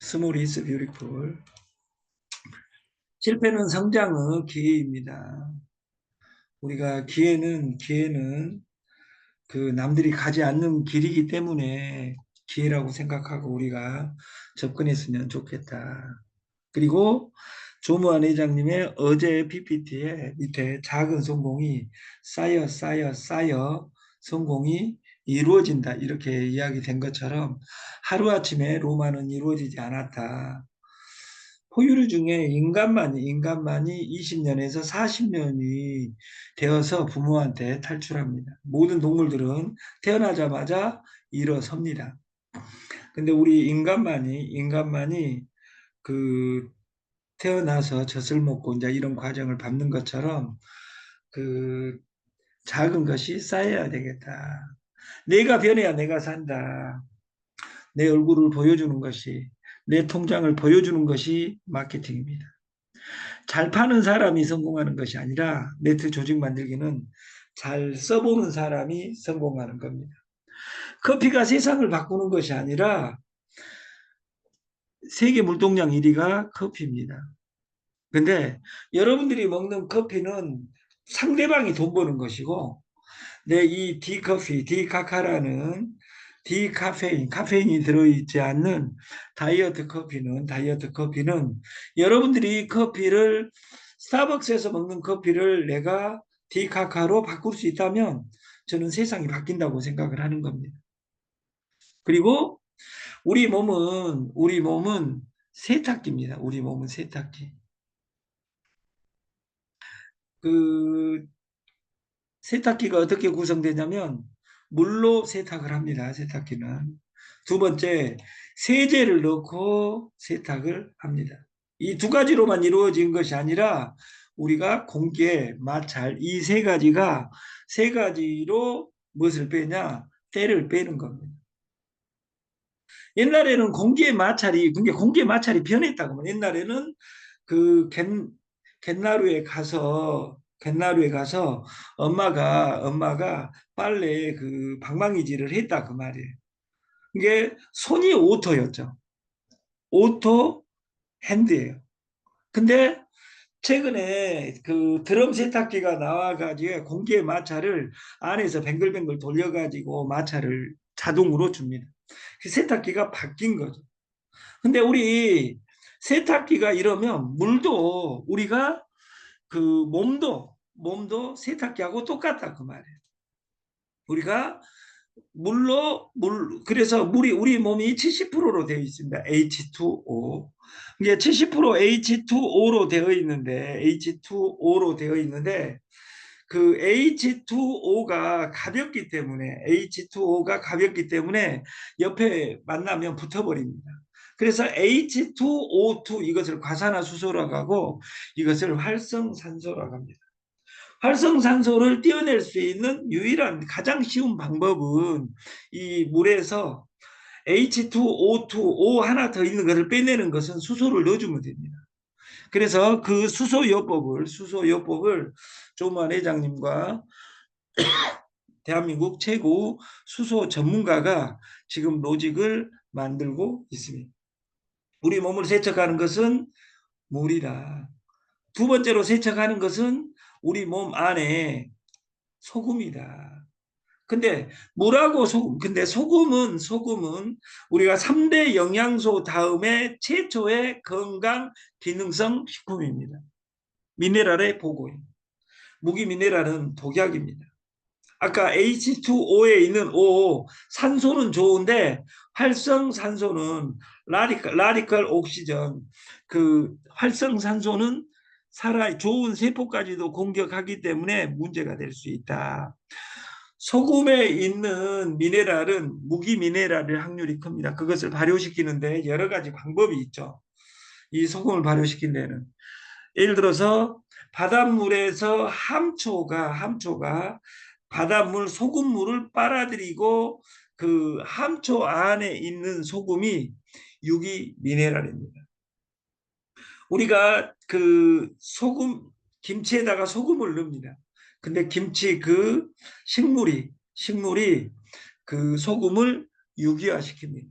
Small is beautiful. 실패는 성장의 기회입니다. 우리가 기회는 그 남들이 가지 않는 길이기 때문에 기회라고 생각하고 우리가 접근했으면 좋겠다. 그리고 조무한 회장님의 어제 PPT에 밑에 작은 성공이 쌓여 성공이 이루어진다. 이렇게 이야기된 것처럼 하루아침에 로마는 이루어지지 않았다. 포유류 중에 인간만이 20년에서 40년이 되어서 부모한테 탈출합니다. 모든 동물들은 태어나자마자 일어섭니다. 근데 우리 인간만이 그 태어나서 젖을 먹고 이제 이런 과정을 밟는 것처럼 그 작은 것이 쌓여야 되겠다. 내가 변해야 내가 산다. 내 얼굴을 보여주는 것이, 내 통장을 보여주는 것이 마케팅입니다. 잘 파는 사람이 성공하는 것이 아니라 네트 조직 만들기는 잘 써보는 사람이 성공하는 겁니다. 커피가 세상을 바꾸는 것이 아니라 세계 물동량 1위가 커피입니다. 근데 여러분들이 먹는 커피는 상대방이 돈 버는 것이고 내 이 디커피, 디카카라는 카페인이 들어있지 않는 다이어트 커피는 여러분들이 커피를 스타벅스에서 먹는 커피를 내가 디카카로 바꿀 수 있다면 저는 세상이 바뀐다고 생각을 하는 겁니다. 그리고 우리 몸은 세탁기입니다. 우리 몸은 세탁기. 그 세탁기가 어떻게 구성되냐면 물로 세탁을 합니다. 세탁기는. 두 번째, 세제를 넣고 세탁을 합니다. 이 두 가지로만 이루어진 것이 아니라 우리가 공기, 마찰 이 세 가지로 무엇을 빼냐? 때를 빼는 겁니다. 옛날에는 공기의 마찰이 변했다고 하면 옛날에는 그 갯나루에 가서 엄마가 빨래 그 방망이질을 했다 그 말이에요. 이게 손이 오토였죠. 오토 핸드예요. 근데 최근에 그 드럼 세탁기가 나와가지고 공기의 마찰을 안에서 뱅글뱅글 돌려가지고 마찰을 자동으로 줍니다. 그 세탁기가 바뀐 거죠. 근데 우리 세탁기가 이러면 물도 우리가 그 몸도 세탁기하고 똑같다 그 말이에요. 우리가 그래서 물이 우리 몸이 70%로 되어 있습니다. H2O. 이게 70% H2O로 되어 있는데 그 H2O가 가볍기 때문에 옆에 만나면 붙어버립니다. 그래서 H2O2 이것을 과산화수소라고 하고 이것을 활성산소라고 합니다. 활성산소를 띄어낼 수 있는 유일한 가장 쉬운 방법은 이 물에서 H2O2, O 하나 더 있는 것을 빼내는 것은 수소를 넣어주면 됩니다. 그래서 그 수소요법을 조만 회장님과 대한민국 최고 수소 전문가가 지금 로직을 만들고 있습니다. 우리 몸을 세척하는 것은 물이다. 두 번째로 세척하는 것은 우리 몸 안에 소금이다. 근데 물하고 소금은 우리가 3대 영양소 다음에 최초의 건강 기능성 식품입니다. 미네랄의 보고입니다. 무기미네랄은 독약입니다. 아까 H2O에 있는 O, 산소는 좋은데 활성산소는 라디컬 옥시전, 그 활성산소는 좋은 세포까지도 공격하기 때문에 문제가 될 수 있다. 소금에 있는 미네랄은 무기미네랄의 확률이 큽니다. 그것을 발효시키는데 여러 가지 방법이 있죠. 이 소금을 발효시킨 데는. 예를 들어서 바닷물에서 함초가 바닷물 소금물을 빨아들이고 그 함초 안에 있는 소금이 유기 미네랄입니다. 우리가 그 김치에다가 소금을 넣습니다. 근데 김치 그 식물이 그 소금을 유기화시킵니다.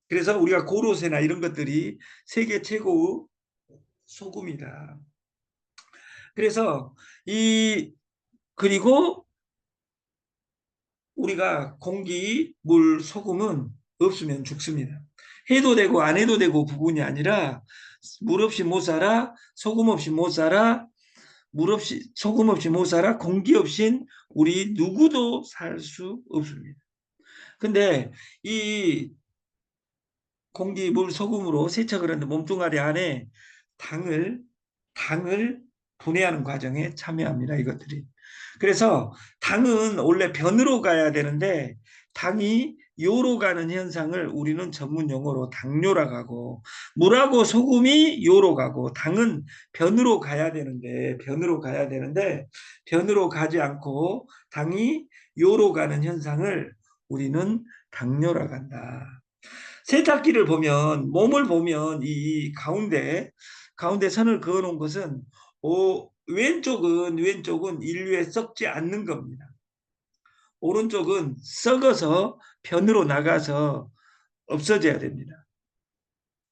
그래서 우리가 고로쇠나 이런 것들이 세계 최고 소금이다. 그래서 그리고 우리가 공기, 물, 소금은 없으면 죽습니다. 해도 되고 안 해도 되고 부분이 아니라 물 없이 못 살아, 소금 없이 못 살아, 물 없이 소금 없이 못 살아, 공기 없인 우리 누구도 살 수 없습니다. 근데 이 공기, 물, 소금으로 세척을 하는데 몸뚱아리 안에 당을 당을 분해하는 과정에 참여합니다. 이것들이. 그래서 당은 원래 변으로 가야 되는데 당이 요로 가는 현상을 우리는 전문 용어로 당뇨라고 하고, 물하고 소금이 요로 가고 당은 변으로 가지 않고 당이 요로 가는 현상을 우리는 당뇨라고 한다. 세탁기를 보면, 몸을 보면 이 가운데 선을 그어 놓은 것은 왼쪽은 인류에 썩지 않는 겁니다. 오른쪽은 썩어서 변으로 나가서 없어져야 됩니다.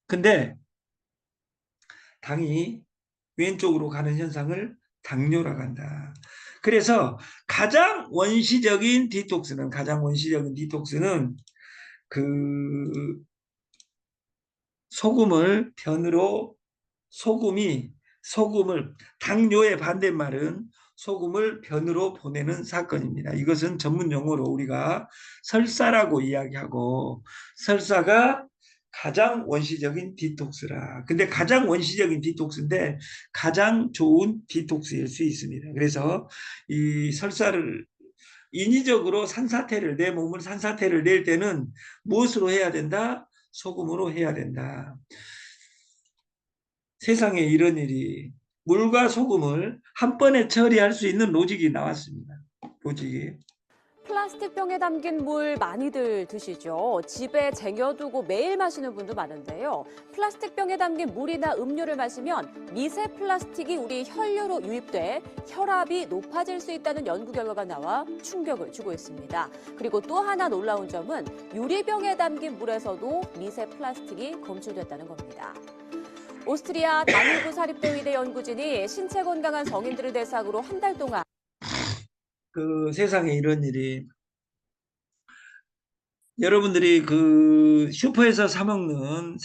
근데 당이 왼쪽으로 가는 현상을 당뇨라고 한다. 그래서 가장 원시적인 디톡스는 그 소금을 변으로 소금을 당뇨의 반대말은 소금을 변으로 보내는 사건입니다. 이것은 전문 용어로 우리가 설사라고 이야기하고, 설사가 가장 원시적인 디톡스라. 근데 가장 원시적인 디톡스인데 가장 좋은 디톡스일 수 있습니다. 그래서 이 설사를 인위적으로 내 몸을 산사태를 낼 때는 무엇으로 해야 된다? 소금으로 해야 된다. 세상에 이런 일이, 물과 소금을 한 번에 처리할 수 있는 로직이 나왔습니다. 로직이. 플라스틱 병에 담긴 물 많이들 드시죠? 집에 쟁여두고 매일 마시는 분도 많은데요. 플라스틱 병에 담긴 물이나 음료를 마시면 미세 플라스틱이 우리 혈류로 유입돼 혈압이 높아질 수 있다는 연구 결과가 나와 충격을 주고 있습니다. 그리고 또 하나 놀라운 점은 유리병에 담긴 물에서도 미세 플라스틱이 검출됐다는 겁니다. 오스트리아 다뉴브 사립대의대 연구진이 신체 건강한 성인들을 대상으로 한 달 동안 세상에 이런 일이, 여러분들이 그 슈퍼에서 사 먹는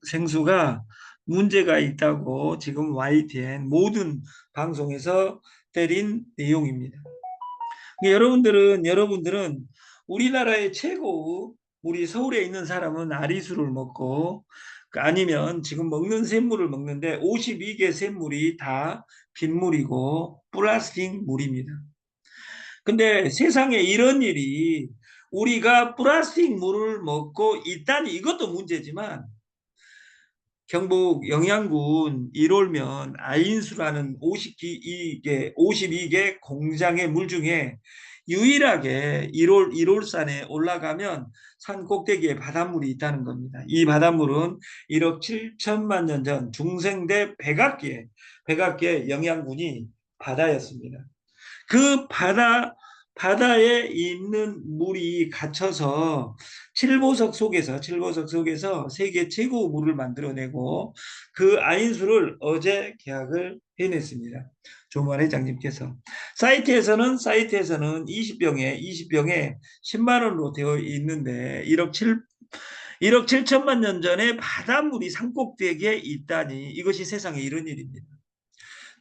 생수가 문제가 있다고 지금 YTN 모든 방송에서 때린 내용입니다. 여러분들은 우리나라의 우리 서울에 있는 사람은 아리수를 먹고, 아니면 지금 먹는 샘물을 먹는데 52개 샘물이 다 빗물이고 플라스틱 물입니다. 근데 세상에 이런 일이, 우리가 플라스틱 물을 먹고 있다니 이것도 문제지만, 경북 영양군 일올면 아인수라는 52개 공장의 물 중에 유일하게 일올산에 올라가면 산 꼭대기에 바닷물이 있다는 겁니다. 이 바닷물은 1억 7천만 년 전 중생대 백악기의 영양군이 바다였습니다. 그 바다에 있는 물이 갇혀서 칠보석 속에서 세계 최고 물을 만들어내고, 그 아인수를 어제 계약을 해냈습니다. 조만 회장님께서. 사이트에서는 20병에 10만 원으로 되어 있는데 1억 7천만 년 전에 바닷물이 산꼭대기에 있다니, 이것이 세상에 이런 일입니다.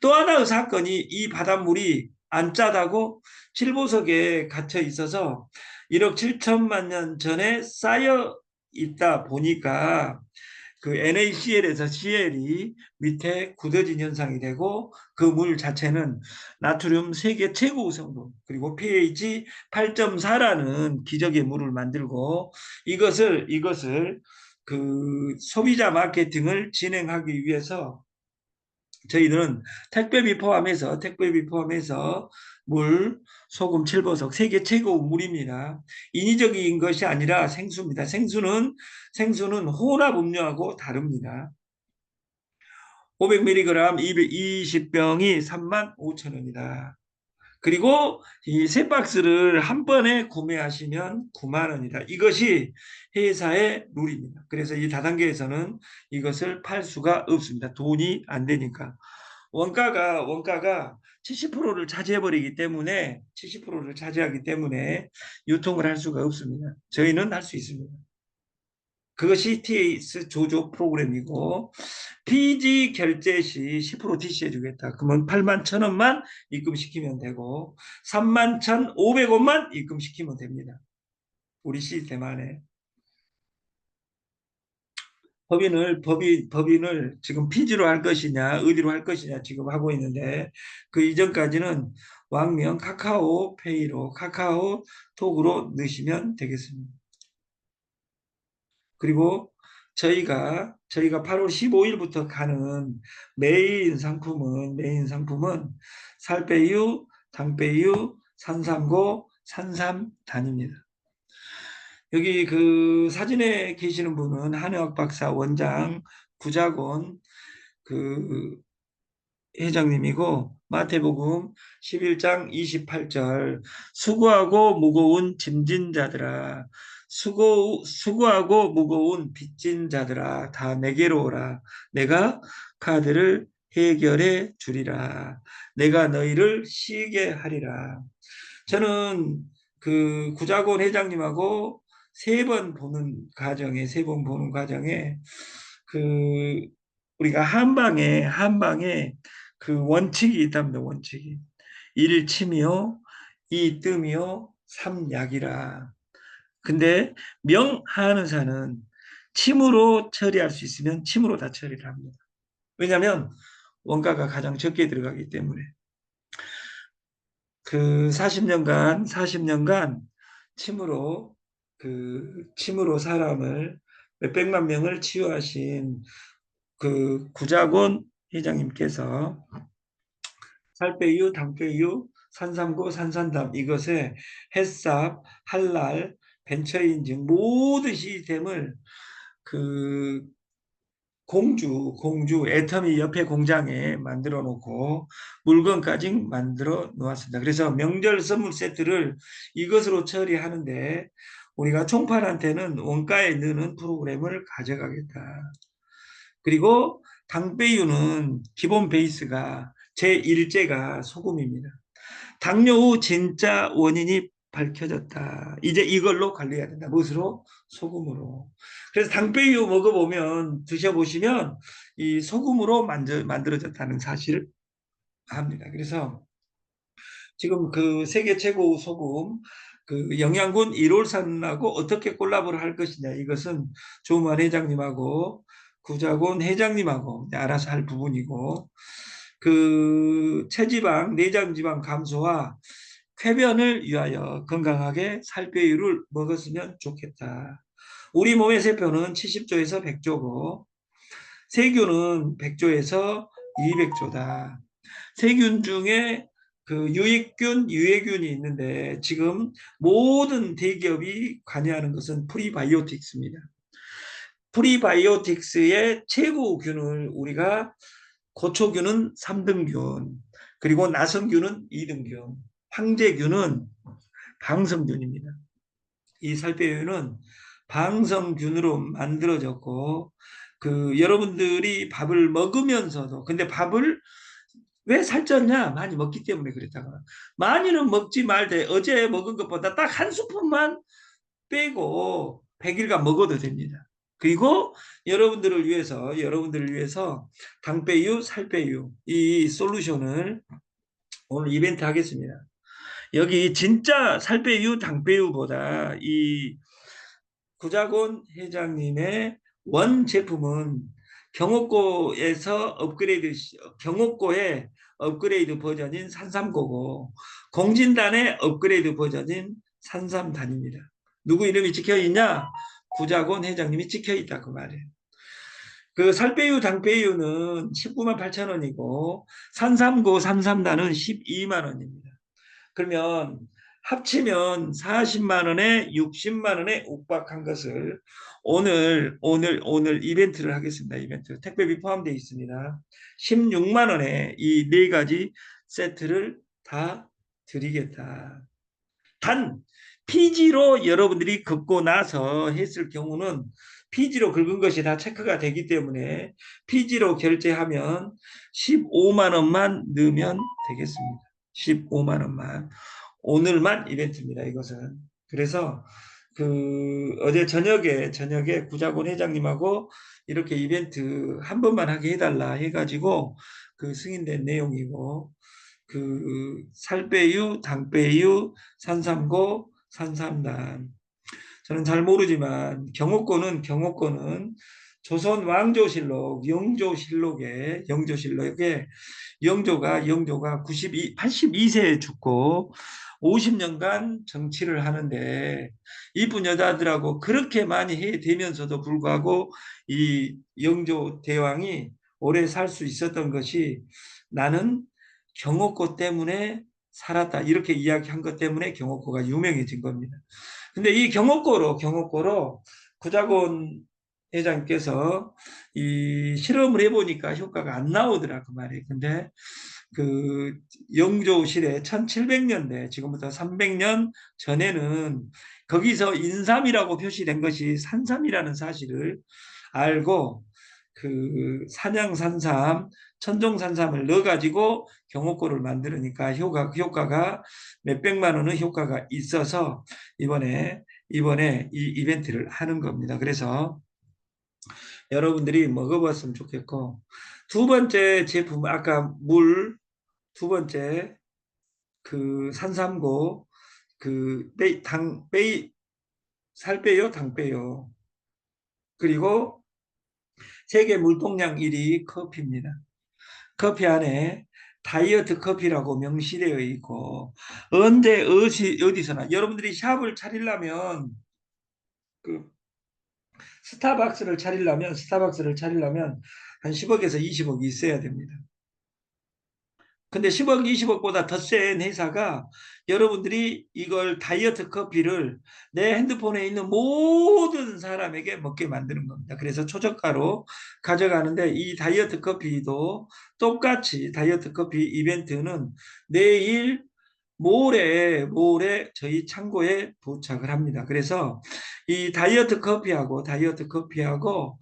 또 하나의 사건이, 이 바닷물이 안 짜다고 칠보석에 갇혀 있어서 1억 7천만 년 전에 쌓여 있다 보니까 그 NaCl에서 Cl이 밑에 굳어진 현상이 되고, 그 물 자체는 나트륨 세계 최고 성분, 그리고 pH 8.4라는 기적의 물을 만들고, 이것을 그 소비자 마케팅을 진행하기 위해서 저희들은 택배비 포함해서 물, 소금, 칠보석 세계 최고 물입니다. 인위적인 것이 아니라 생수입니다. 생수는 혼합 음료하고 다릅니다. 500mg 220병이 35,000원이다. 그리고 이 세 박스를 한 번에 구매하시면 9만 원이다. 이것이 회사의 룰입니다. 그래서 이 다단계에서는 이것을 팔 수가 없습니다. 돈이 안 되니까. 원가가 70%를 차지해버리기 때문에 70%를 차지하기 때문에 유통을 할 수가 없습니다. 저희는 할 수 있습니다. 그것이 TAS 조조 프로그램이고 피지 결제 시 10% TC 해주겠다. 그러면 8만 1,000원만 입금시키면 되고 3만 1,500원만 입금시키면 됩니다. 우리 시스템 안에. 법인을 지금 피지로 할 것이냐, 어디로 할 것이냐 지금 하고 있는데 그 이전까지는 왕명 카카오페이로 카카오톡으로 넣으시면 되겠습니다. 그리고 저희가 8월 15일부터 가는 메인 상품은 살빼유, 당빼유, 산삼고, 산삼단입니다. 여기 그 사진에 계시는 분은 한의학 박사 원장 구자곤 그 회장님이고 마태복음 11장 28절 수고하고 무거운 짐진 자들아 수고하고 무거운 빚진 자들아 다 내게로 오라 내가 카드를 해결해 주리라 내가 너희를 쉬게 하리라. 저는 그 구자곤 회장님하고 세 번 보는 과정에 그 우리가 한방에 그 원칙이 있답니다. 원칙이. 일 침이요, 이 뜸이요, 삼 약이라. 근데 명하는사는 침으로 처리할 수 있으면 침으로 다 처리를 합니다. 왜냐하면 원가가 가장 적게 들어가기 때문에. 그 40년간 침으로 침으로 사람을 몇백만 명을 치유하신 그 구자곤 회장님께서 살빼유, 당빼유, 산삼고, 산산담 이것에 햇삽, 할랄, 벤처인증 모든 시스템을 그 공주 애터미 옆에 공장에 만들어 놓고 물건까지 만들어 놓았습니다. 그래서 명절 선물 세트를 이것으로 처리하는데 우리가 총판한테는 원가에 넣는 프로그램을 가져가겠다. 그리고 당배유는 기본 베이스가 제1제가 소금입니다. 당뇨 후 진짜 원인이 밝혀졌다. 이제 이걸로 관리해야 된다. 무엇으로? 소금으로. 그래서 당배유 먹어보면 드셔보시면 이 소금으로 만들어졌다는 사실을 합니다. 그래서 지금 그 세계 최고 소금 그 영양군 1호산하고 어떻게 콜라보를 할 것이냐 이것은 조만 회장님하고 구자곤 회장님하고 알아서 할 부분이고 그 체지방 내장 지방 감소와 쾌변을 위하여 건강하게 살빼유를 먹었으면 좋겠다. 우리 몸의 세포는 70조에서 100조고 세균은 100조에서 200조다. 세균 중에 그 유익균, 유해균이 있는데 지금 모든 대기업이 관여하는 것은 프리바이오틱스입니다. 프리바이오틱스의 최고균을 우리가 고초균은 3등균, 그리고 나성균은 2등균, 황제균은 방성균입니다. 이 살빼유는 방성균으로 만들어졌고 그 여러분들이 밥을 먹으면서도 근데 밥을 왜 살쪘냐? 많이 먹기 때문에 그랬다가 많이는 먹지 말되 어제 먹은 것보다 딱 한 스푼만 빼고 100일간 먹어도 됩니다. 그리고 여러분들을 위해서 당빼유, 살빼유 이 솔루션을 오늘 이벤트 하겠습니다. 여기 진짜 살빼유, 당빼유보다 이 구자곤 회장님의 원 제품은 경옥고의 업그레이드 버전인 산삼고고 공진단의 업그레이드 버전인 산삼단입니다. 누구 이름이 찍혀 있냐? 구자곤 회장님이 찍혀 있다 그 말이에요. 그 살빼유, 당빼유는 19만 8천 원이고 산삼고, 산삼단은 12만 원입니다. 그러면 합치면 40만 원에 60만 원에 옥박한 것을 오늘 이벤트를 하겠습니다. 이벤트. 택배비 포함되어 있습니다. 16만 원에 이 네 가지 세트를 다 드리겠다. 단 피지로 여러분들이 긋고 나서 했을 경우는 피지로 긁은 것이 다 체크가 되기 때문에 피지로 결제하면 15만 원만 넣으면 되겠습니다. 15만 원만. 오늘만 이벤트입니다. 이것은. 그래서 어제 저녁에 구자곤 회장님하고 이렇게 이벤트 한 번만 하게 해달라 해가지고 승인된 내용이고 살빼유, 당빼유, 산삼고, 산삼단. 저는 잘 모르지만 경호권은 조선 왕조실록, 영조실록에 영조가 82세에 죽고 50년간 정치를 하는데 이쁜 여자들하고 그렇게 많이 해대면서도 불구하고 이 영조 대왕이 오래 살 수 있었던 것이 나는 경호권 때문에 살았다. 이렇게 이야기한 것 때문에 경호권가 유명해진 겁니다. 근데 이 경호권으로 구자곤 회장께서 이 실험을 해보니까 효과가 안 나오더라 그 말이에요. 근데 영조실에 1700년대 지금부터 300년 전에는 거기서 인삼이라고 표시된 것이 산삼이라는 사실을 알고 산양산삼, 천종산삼을 넣어가지고 경호골을 만들으니까 효과가 몇백만 원의 효과가 있어서 이번에 이 이벤트를 하는 겁니다. 그래서 여러분들이 먹어봤으면 좋겠고 두 번째 제품 아까 두 번째 산삼고 살 빼요 당 빼요 그리고 세계 물동량 1위 커피입니다. 커피 안에 다이어트 커피라고 명시되어 있고 언제 어디서나 여러분들이 샵을 차리려면 그 스타벅스를 차리려면 한 10억에서 20억이 있어야 됩니다. 근데 10억, 20억보다 더 센 회사가 여러분들이 이걸 다이어트 커피를 내 핸드폰에 있는 모든 사람에게 먹게 만드는 겁니다. 그래서 초저가로 가져가는데 이 다이어트 커피도 똑같이 다이어트 커피 이벤트는 내일 모레 저희 창고에 도착을 합니다. 그래서 이 다이어트 커피하고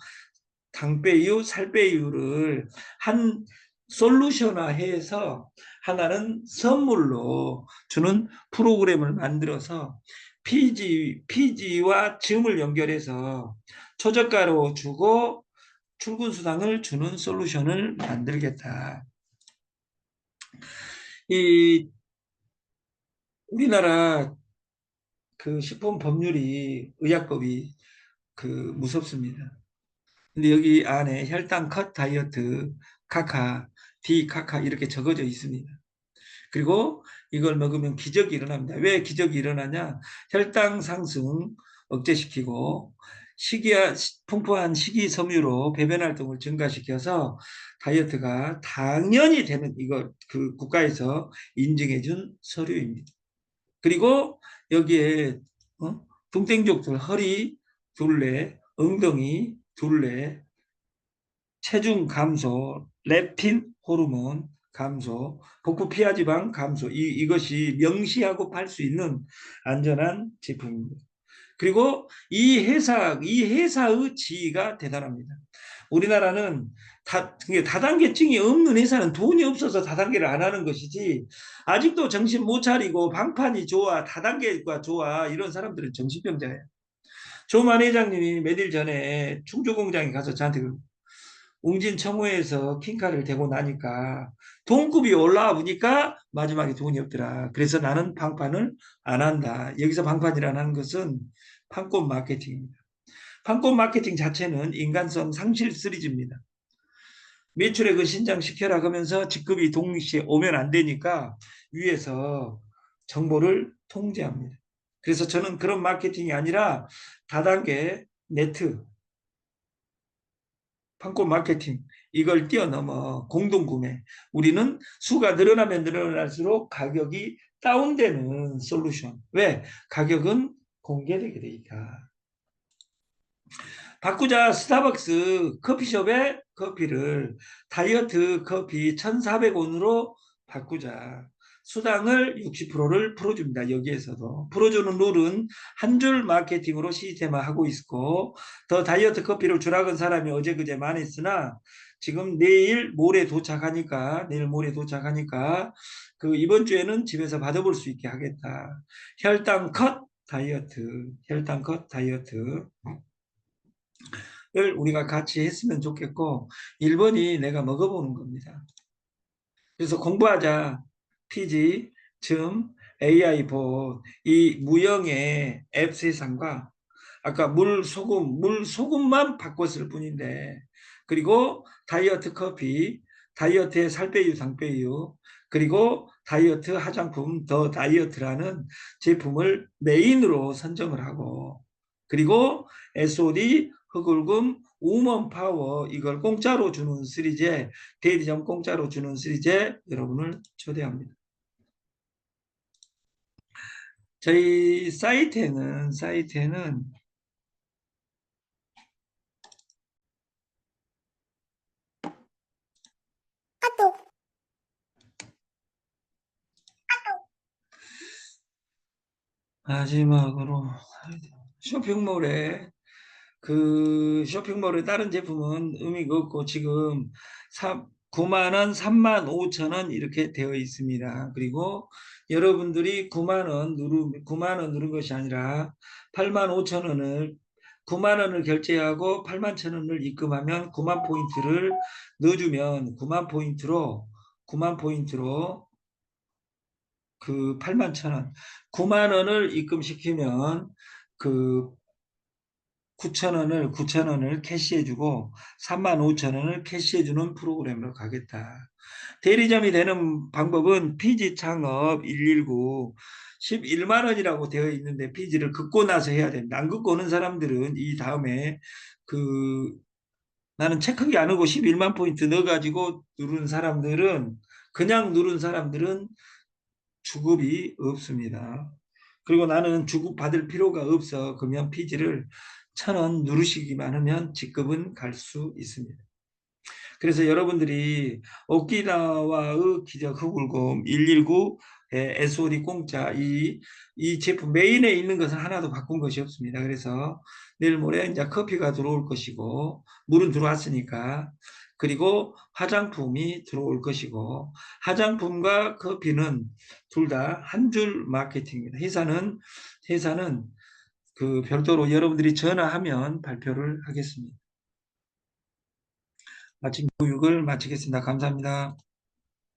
당배유, 살배유를 한 솔루션화해서 하나는 선물로 주는 프로그램을 만들어서 PG와 줌을 연결해서 초저가로 주고 출근 수당을 주는 솔루션을 만들겠다. 이 우리나라 식품 법률이 의약법이 무섭습니다. 근데 여기 안에 혈당 컷 다이어트 디카카 이렇게 적어져 있습니다. 그리고 이걸 먹으면 기적이 일어납니다. 왜 기적이 일어나냐? 혈당 상승 억제시키고 풍부한 식이섬유로 배변 활동을 증가시켜서 다이어트가 당연히 되는 이거 국가에서 인증해준 서류입니다. 그리고 여기에 동땡족들 허리 둘레, 엉덩이 둘레, 체중 감소, 렙틴 호르몬 감소, 복부 피하지방 감소 이것이 명시하고 팔 수 있는 안전한 제품입니다. 그리고 이 회사의 지위가 대단합니다. 우리나라는 다단계증이 없는 회사는 돈이 없어서 다단계를 안 하는 것이지 아직도 정신 못 차리고 방판이 좋아 다단계가 좋아 이런 사람들은 정신병자예요. 조만 회장님이 몇 일 전에 충주공장에 가서 저한테 웅진 청호에서 킹카를 대고 나니까 돈급이 올라와 보니까 마지막에 돈이 없더라. 그래서 나는 방판을 안 한다. 여기서 방판이라는 것은 판권 마케팅입니다. 판권 마케팅 자체는 인간성 상실 시리즈입니다. 매출액을 신장시켜라 그러면서 직급이 동시에 오면 안 되니까 위에서 정보를 통제합니다. 그래서 저는 그런 마케팅이 아니라 다단계 네트 판권 마케팅 이걸 뛰어넘어 공동구매 우리는 수가 늘어나면 늘어날수록 가격이 다운되는 솔루션 왜? 가격은 공개되게 되니까 바꾸자 스타벅스 커피숍의 커피를 다이어트 커피 1,400원으로 바꾸자 수당을 60%를 풀어줍니다. 여기에서도. 풀어주는 룰은 한 줄 마케팅으로 시스템화하고 있고, 더 다이어트 커피를 주락은 사람이 어제 그제 많이 했으나 지금 내일 모레 도착하니까 그 이번 주에는 집에서 받아볼 수 있게 하겠다. 혈당 컷 다이어트, 혈당 컷 다이어트. 를 우리가 같이 했으면 좋겠고 1번이 내가 먹어보는 겁니다. 그래서 공부하자 PG AI 본 이 무형의 앱 세상과 아까 물소금만 바꿨을 뿐인데 그리고 다이어트 커피, 다이어트의 살 빼유, 당 빼유 그리고 다이어트 화장품 더 다이어트라는 제품을 메인으로 선정을 하고 그리고 SOD 흑울금 우먼 파워 이걸 공짜로 주는 시리즈에 대리점 공짜로 주는 시리즈에 여러분을 초대합니다. 저희 사이트에는 마지막으로 쇼핑몰에 쇼핑몰에 다른 제품은 의미가 없고 지금 9만 원, 3만 5천 원 이렇게 되어 있습니다. 그리고 여러분들이 9만 원 누른 것이 아니라 8만 5천 원을 9만 원을 결제하고 8만 천 원을 입금하면 9만 포인트를 넣어주면 9만 포인트로 그 8만 천 원, 9만 원을 입금시키면 그 9천 원을 캐시해주고 3만 5천 원을 캐시해주는 프로그램으로 가겠다. 대리점이 되는 방법은 피지 창업 119 11만 원이라고 되어 있는데 피지를 긋고 나서 해야 됩니다. 안 긋고 오는 사람들은 이 다음에 그 나는 체크기 안 하고 11만 포인트 넣어가지고 그냥 누른 사람들은 주급이 없습니다. 그리고 나는 주급 받을 필요가 없어 그러면 피지를 1,000원 누르시기만 하면 직급은 갈 수 있습니다. 그래서 여러분들이 오키나와의 기적 흑울곰 119 SOD 공짜 이 제품 메인에 있는 것은 하나도 바꾼 것이 없습니다. 그래서 내일 모레 이제 커피가 들어올 것이고 물은 들어왔으니까 그리고 화장품이 들어올 것이고 화장품과 커피는 둘 다 한 줄 마케팅입니다. 회사는 그 별도로 여러분들이 전화하면 발표를 하겠습니다. 마침 교육을 마치겠습니다. 감사합니다.